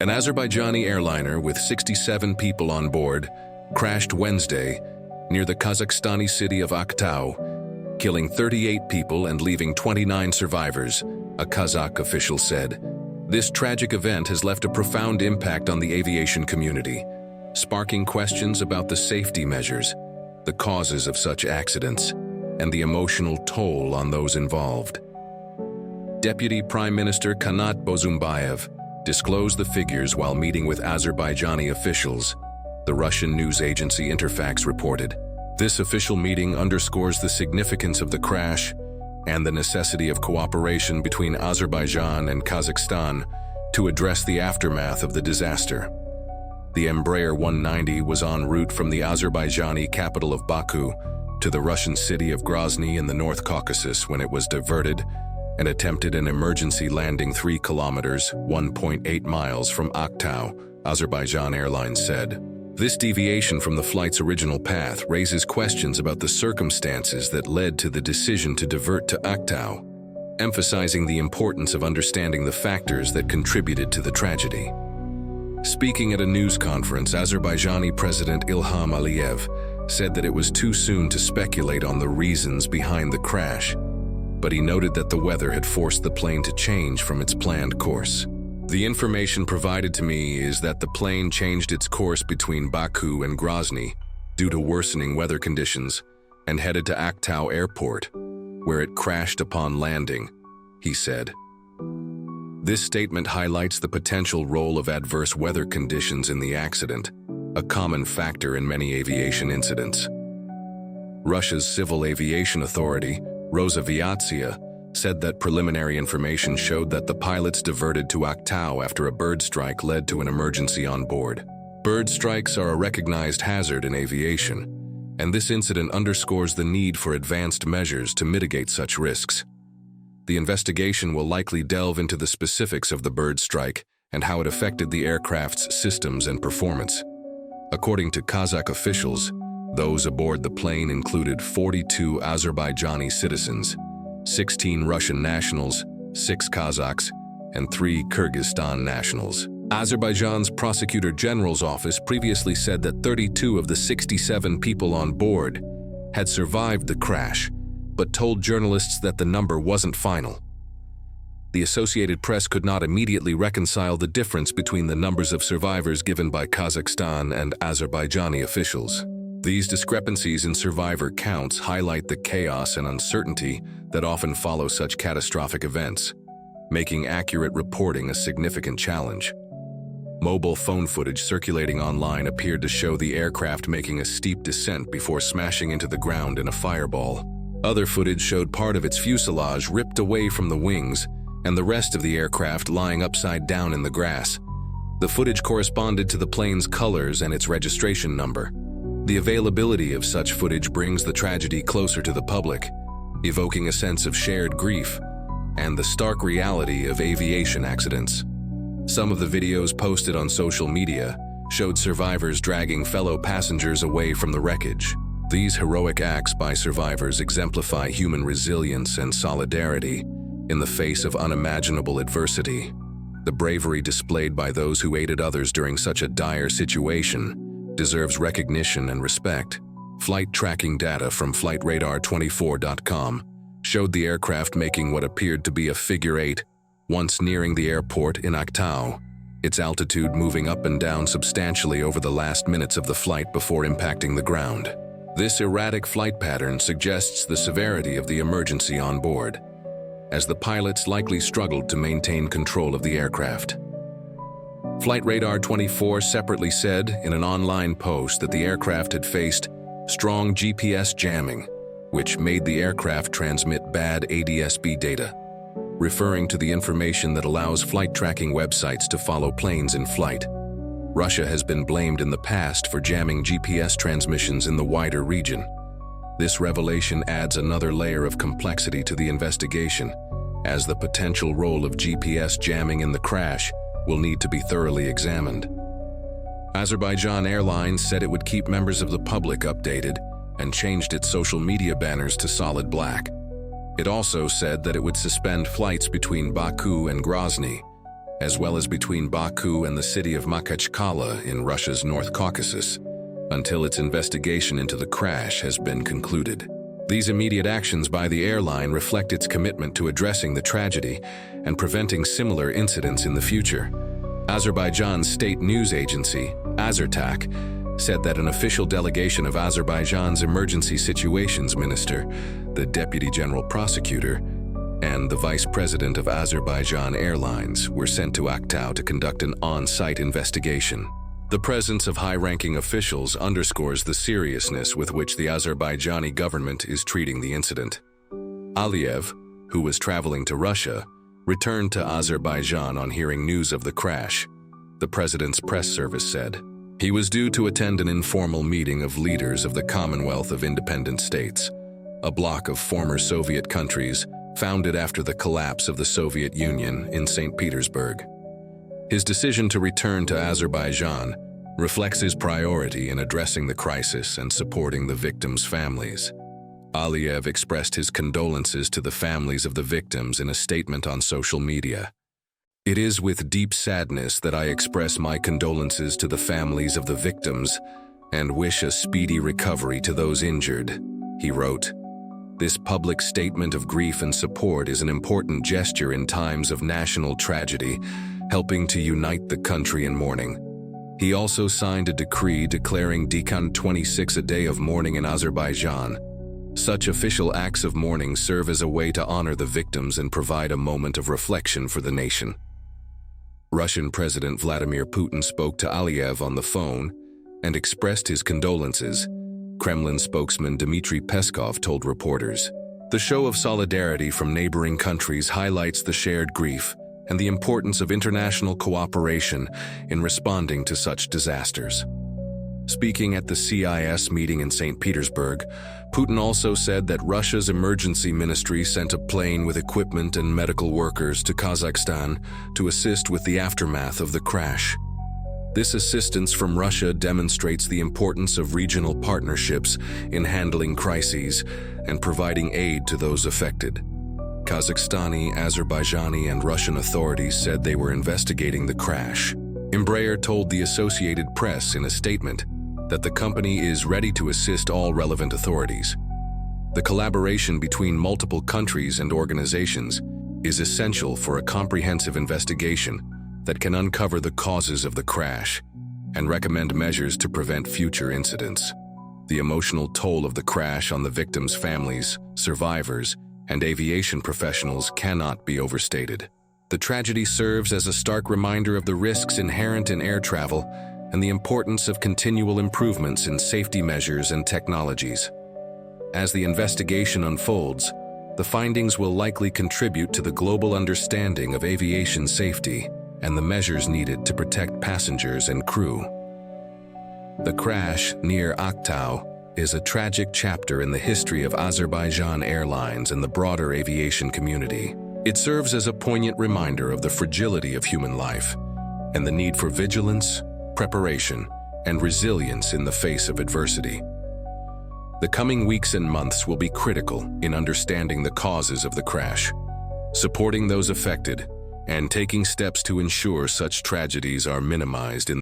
An Azerbaijani airliner with 67 people on board crashed Wednesday near the Kazakhstani city of Aktau, killing 38 people and leaving 29 survivors, a Kazakh official said. This tragic event has left a profound impact on the aviation community, sparking questions about the safety measures, the causes of such accidents, and the emotional toll on those involved. Deputy Prime Minister Kanat Bozumbayev disclosed the figures while meeting with Azerbaijani officials, the Russian news agency Interfax reported. This official meeting underscores the significance of the crash and the necessity of cooperation between Azerbaijan and Kazakhstan to address the aftermath of the disaster. The Embraer 190 was en route from the Azerbaijani capital of Baku to the Russian city of Grozny in the North Caucasus when it was diverted and attempted an emergency landing 3 kilometers, 1.8 miles from Aktau, Azerbaijan Airlines said. This deviation from the flight's original path raises questions about the circumstances that led to the decision to divert to Aktau, emphasizing the importance of understanding the factors that contributed to the tragedy. Speaking at a news conference, Azerbaijani President Ilham Aliyev said that it was too soon to speculate on the reasons behind the crash, but he noted that the weather had forced the plane to change from its planned course. The information provided to me is that the plane changed its course between Baku and Grozny due to worsening weather conditions and headed to Aktau Airport, where it crashed upon landing, he said. This statement highlights the potential role of adverse weather conditions in the accident, a common factor in many aviation incidents. Russia's Civil Aviation Authority, Rosaviatsia, said that preliminary information showed that the pilots diverted to Aktau after a bird strike led to an emergency on board. Bird strikes are a recognized hazard in aviation, and this incident underscores the need for advanced measures to mitigate such risks. The investigation will likely delve into the specifics of the bird strike and how it affected the aircraft's systems and performance. According to Kazakh officials, those aboard the plane included 42 Azerbaijani citizens, 16 Russian nationals, 6 Kazakhs, and 3 Kyrgyzstan nationals. Azerbaijan's Prosecutor General's office previously said that 32 of the 67 people on board had survived the crash, but told journalists that the number wasn't final. The Associated Press could not immediately reconcile the difference between the numbers of survivors given by Kazakhstan and Azerbaijani officials. These discrepancies in survivor counts highlight the chaos and uncertainty that often follow such catastrophic events, making accurate reporting a significant challenge. Mobile phone footage circulating online appeared to show the aircraft making a steep descent before smashing into the ground in a fireball. Other footage showed part of its fuselage ripped away from the wings and the rest of the aircraft lying upside down in the grass. The footage corresponded to the plane's colors and its registration number. The availability of such footage brings the tragedy closer to the public, evoking a sense of shared grief and the stark reality of aviation accidents. Some of the videos posted on social media showed survivors dragging fellow passengers away from the wreckage. These heroic acts by survivors exemplify human resilience and solidarity in the face of unimaginable adversity. The bravery displayed by those who aided others during such a dire situation deserves recognition and respect. Flight tracking data from FlightRadar24.com showed the aircraft making what appeared to be a figure 8 once nearing the airport in Aktau, its altitude moving up and down substantially over the last minutes of the flight before impacting the ground. This erratic flight pattern suggests the severity of the emergency on board, as the pilots likely struggled to maintain control of the aircraft. FlightRadar24 separately said in an online post that the aircraft had faced strong GPS jamming, which made the aircraft transmit bad ADS-B data, referring to the information that allows flight tracking websites to follow planes in flight. Russia has been blamed in the past for jamming GPS transmissions in the wider region. This revelation adds another layer of complexity to the investigation, as the potential role of GPS jamming in the crash will need to be thoroughly examined. Azerbaijan Airlines said it would keep members of the public updated and changed its social media banners to solid black. It also said that it would suspend flights between Baku and Grozny as well as between Baku and the city of Makhachkala in Russia's North Caucasus, until its investigation into the crash has been concluded. These immediate actions by the airline reflect its commitment to addressing the tragedy and preventing similar incidents in the future. Azerbaijan's state news agency, Azertak, said that an official delegation of Azerbaijan's emergency situations minister, the deputy general prosecutor, and the vice president of Azerbaijan Airlines were sent to Aktau to conduct an on-site investigation. The presence of high-ranking officials underscores the seriousness with which the Azerbaijani government is treating the incident. Aliyev, who was traveling to Russia, returned to Azerbaijan on hearing news of the crash, the president's press service said. He was due to attend an informal meeting of leaders of the Commonwealth of Independent States, a bloc of former Soviet countries founded after the collapse of the Soviet Union in St. Petersburg. His decision to return to Azerbaijan reflects his priority in addressing the crisis and supporting the victims' families. Aliyev expressed his condolences to the families of the victims in a statement on social media. "It is with deep sadness that I express my condolences to the families of the victims and wish a speedy recovery to those injured," he wrote. This public statement of grief and support is an important gesture in times of national tragedy, helping to unite the country in mourning. He also signed a decree declaring Dekan 26 a day of mourning in Azerbaijan. Such official acts of mourning serve as a way to honor the victims and provide a moment of reflection for the nation. Russian President Vladimir Putin spoke to Aliyev on the phone and expressed his condolences, Kremlin spokesman Dmitry Peskov told reporters. The show of solidarity from neighboring countries highlights the shared grief and the importance of international cooperation in responding to such disasters. Speaking at the CIS meeting in St. Petersburg, Putin also said that Russia's emergency ministry sent a plane with equipment and medical workers to Kazakhstan to assist with the aftermath of the crash. This assistance from Russia demonstrates the importance of regional partnerships in handling crises and providing aid to those affected. Kazakhstani, Azerbaijani, and Russian authorities said they were investigating the crash. Embraer told the Associated Press in a statement that the company is ready to assist all relevant authorities. The collaboration between multiple countries and organizations is essential for a comprehensive investigation that can uncover the causes of the crash and recommend measures to prevent future incidents. The emotional toll of the crash on the victims' families, survivors, and aviation professionals cannot be overstated. The tragedy serves as a stark reminder of the risks inherent in air travel and the importance of continual improvements in safety measures and technologies. As the investigation unfolds, the findings will likely contribute to the global understanding of aviation safety and the measures needed to protect passengers and crew. The crash near Aktau is a tragic chapter in the history of Azerbaijan Airlines and the broader aviation community. It serves as a poignant reminder of the fragility of human life and the need for vigilance, preparation, and resilience in the face of adversity. The coming weeks and months will be critical in understanding the causes of the crash, supporting those affected, and taking steps to ensure such tragedies are minimized in